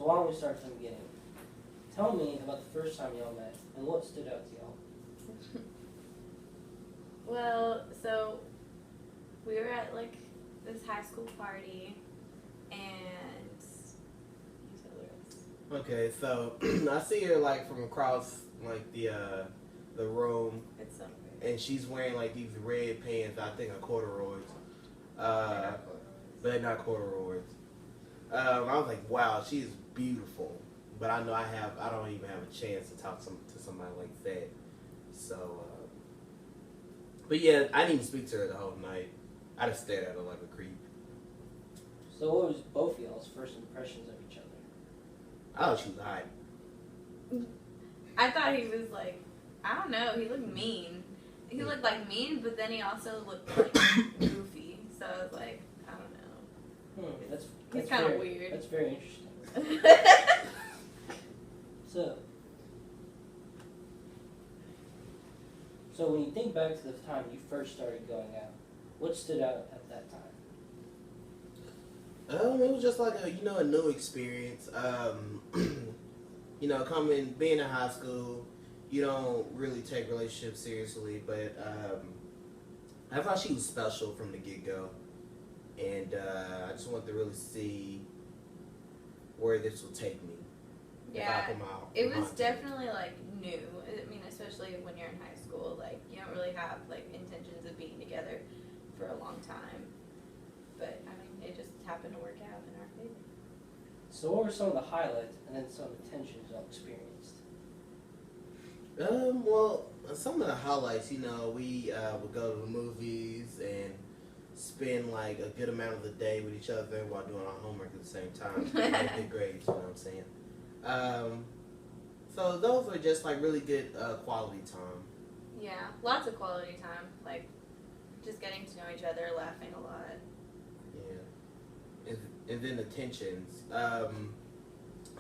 So why don't we start from the beginning? Tell me about the first time y'all met and what stood out to y'all. Well, so we were at like this high school party, and you tell the rest. Okay, so I see her like from across like the room, It's so and she's wearing like these red pants. I think are corduroys. But they're not corduroys. I was like, wow, she's beautiful. But I know I don't even have a chance to talk to somebody like that. So, but yeah, I didn't even speak to her the whole night. I just stared at her like a creep. So what was both y'all's first impressions of each other? Oh, she was hot. I thought he was like, I don't know, he looked mean. He looked like mean, but then he also looked like goofy. So I was like, I don't know. That's kind of very, weird. That's very interesting. So when you think back to the time you first started going out, what stood out at that time? It was just like a new experience. Being in high school, you don't really take relationships seriously, but I thought she was special from the get-go, and I just wanted to really see where this would take me. Yeah, it was definitely like new. I mean, especially when you're in high school, like you don't really have like intentions of being together for a long time. But I mean, it just happened to work out in our favor. So what were some of the highlights and then some of the tensions y'all experienced? Well, some of the highlights, we would go to the movies and spend like a good amount of the day with each other while doing our homework at the same time. Like good grades, you know what I'm saying? So those were just like really good quality time. Yeah, lots of quality time, like just getting to know each other, laughing a lot. Yeah, and then the tensions.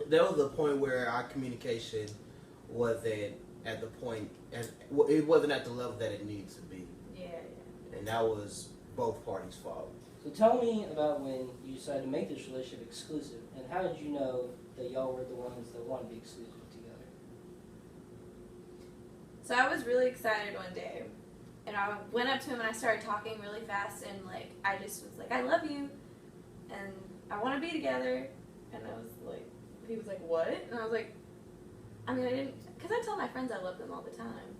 There was a point where our communication wasn't at the point, it wasn't at the level that it needed to be. Yeah. And that was both parties' fault. So tell me about when you decided to make this relationship exclusive, and how did you know that y'all were the ones that wanted to be exclusive together? So I was really excited one day, and I went up to him and I started talking really fast, and like I just was like, I love you, and I want to be together, and I was like, he was like, what? And I was like, I mean, I didn't, because I tell my friends I love them all the time,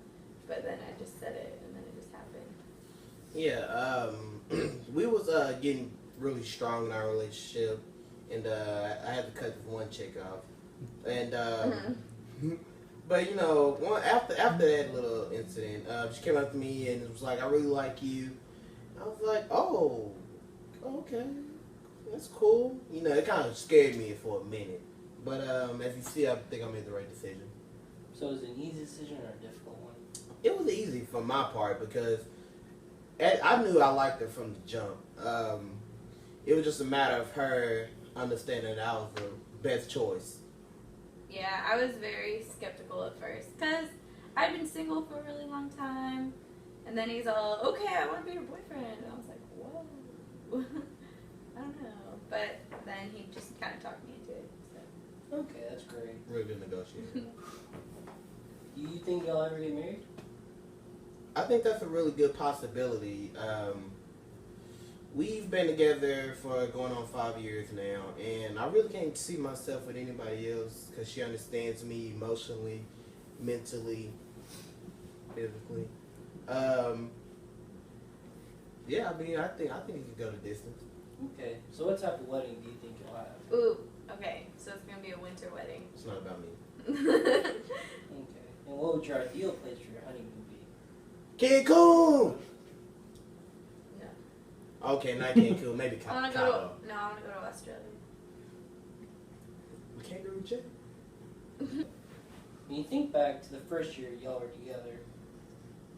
but then I just said it, and then it just happened. Yeah, we was getting really strong in our relationship, and I had to cut one chick off, and but after that little incident, she came up to me and was like, "I really like you." I was like, "Oh, okay, that's cool." It kind of scared me for a minute, but as you see, I think I made the right decision. So was it an easy decision or a difficult one? It was easy for my part because I knew I liked her from the jump. It was just a matter of her understanding that I was the best choice. Yeah, I was very skeptical at first because I'd been single for a really long time, and then he's all, okay, I want to be your boyfriend, and I was like, whoa, I don't know, but then he just kind of talked me into it. So. Okay, that's great. Really good negotiator. Do you think y'all ever get married? I think that's a really good possibility. We've been together for going on 5 years now, and I really can't see myself with anybody else because she understands me emotionally, mentally, physically. Yeah, I mean, I think it could go the distance. Okay, so what type of wedding do you think you'll have? Ooh, okay, so it's going to be a winter wedding. It's not about me. Okay, and what would your ideal place for your honeymoon be? Cancun! No. Okay, not Cancun, maybe I want to Cabo. go to, no, I want to go to Australia. We can't go to check. When you think back to the first year y'all were together,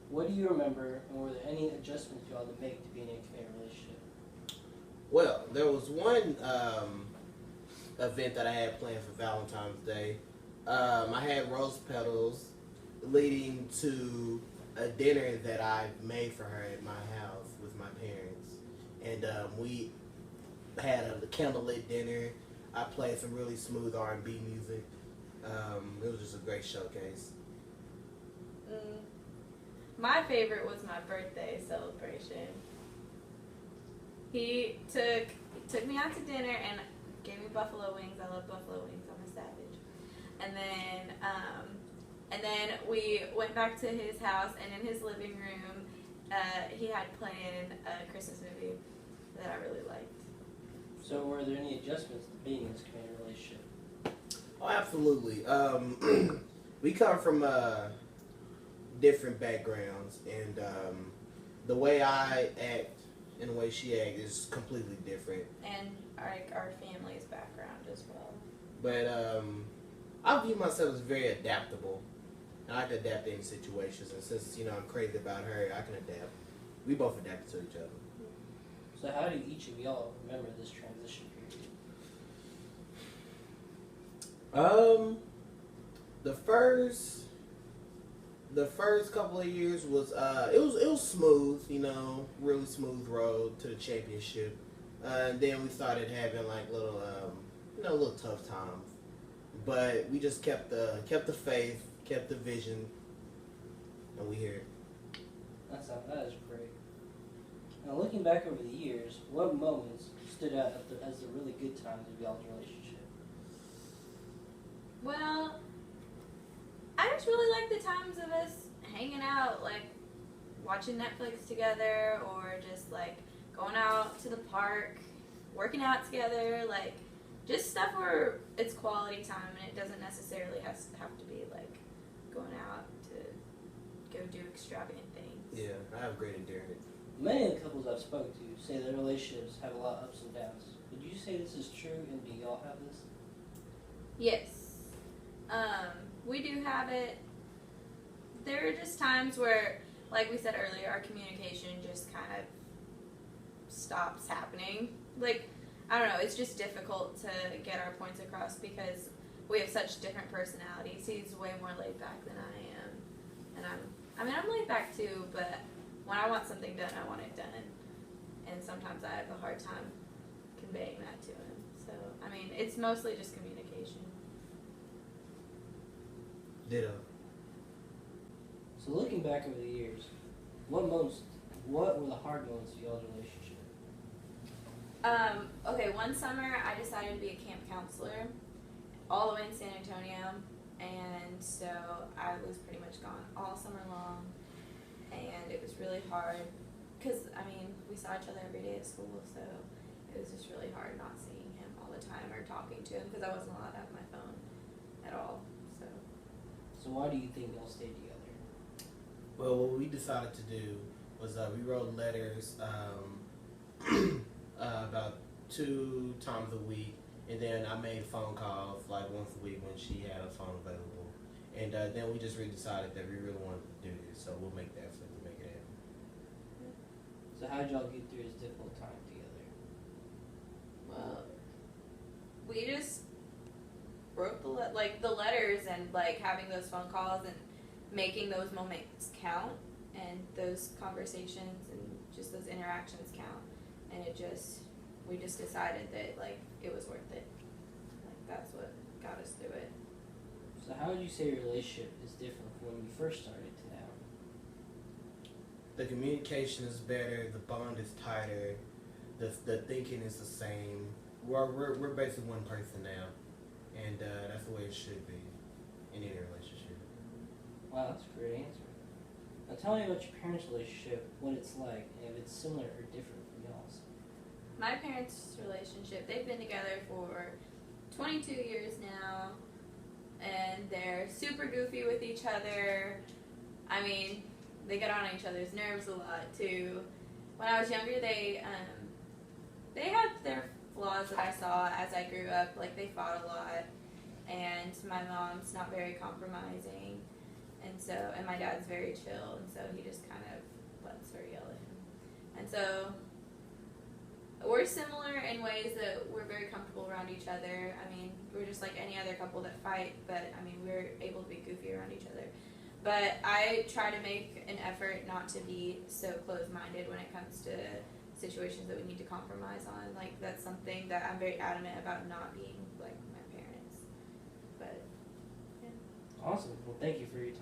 what do you remember, and were there any adjustments y'all had to make to be in a committed relationship? Well, there was one event that I had planned for Valentine's Day. I had rose petals leading to a dinner that I made for her at my house with my parents. And we had a candlelit dinner. I played some really smooth R&B music. It was just a great showcase. My favorite was my birthday celebration. He took me out to dinner and gave me buffalo wings. I love buffalo wings. I'm a savage. And then we went back to his house, and in his living room, he had playing a Christmas movie that I really liked. So were there any adjustments to being in this committed relationship? Oh, absolutely. We come from different backgrounds, and the way I act and the way she acts is completely different. And our family's background as well. But I view myself as very adaptable. And I can adapt to any situations, and since I'm crazy about her, I can adapt. We both adapted to each other. So how do each of y'all remember this transition period? The first couple of years was it was smooth, really smooth road to the championship. And then we started having like little little tough times. But we just kept the faith, kept the vision, and we here. That is great. Now looking back over the years, what moments stood out as the really good times of y'all's relationship? Well, I just really like the times of us hanging out, like watching Netflix together, or just like going out to the park, working out together, like just stuff where it's quality time and it doesn't necessarily have to be like going out to go do extravagant things. Yeah, I have great endurance. Many of the couples I've spoke to say their relationships have a lot of ups and downs. Would you say this is true, and do y'all have this? Yes. We do have it. There are just times where, like we said earlier, our communication just kind of stops happening. Like, I don't know, it's just difficult to get our points across because we have such different personalities. He's way more laid back than I am. And I'm laid back too, but when I want something done, I want it done. And sometimes I have a hard time conveying that to him. So, it's mostly just communication. Ditto. So looking back over the years, what were the hard moments of y'all's relationship? Okay, one summer I decided to be a camp counselor all the way in San Antonio, and so I was pretty much gone all summer long, and it was really hard because, we saw each other every day at school, so it was just really hard not seeing him all the time or talking to him because I wasn't allowed to have my phone at all, so. So why do you think y'all stayed together? Well, what we decided to do was we wrote letters about 2 times a week, and then I made phone calls like once a week when she had a phone available. And then we just really decided that we really wanted to do this, so we'll make the effort to make it happen. So how did y'all get through this difficult time together? Well, we just wrote the letters and like having those phone calls and making those moments count, and those conversations and just those interactions count, and we just decided that like it was worth it. Like that's what got us through it. So how would you say your relationship is different from when you first started to now? The communication is better, the bond is tighter, the thinking is the same. We're basically one person now, and that's the way it should be in any relationship. Wow, that's a great answer. Now tell me about your parents' relationship, what it's like, and if it's similar or different from y'all's. My parents' relationship, they've been together for 22 years now, and they're super goofy with each other. They get on each other's nerves a lot too. When I was younger, they had their flaws that I saw as I grew up. Like they fought a lot, and my mom's not very compromising, and my dad's very chill, and so he just kind of lets her yell at him. And so we're similar in ways that we're very comfortable around each other. We're just like any other couple that fight, but we're able to be goofy around each other. But I try to make an effort not to be so close-minded when it comes to situations that we need to compromise on. Like that's something that I'm very adamant about not being like my parents. But Awesome. Well, thank you for your time.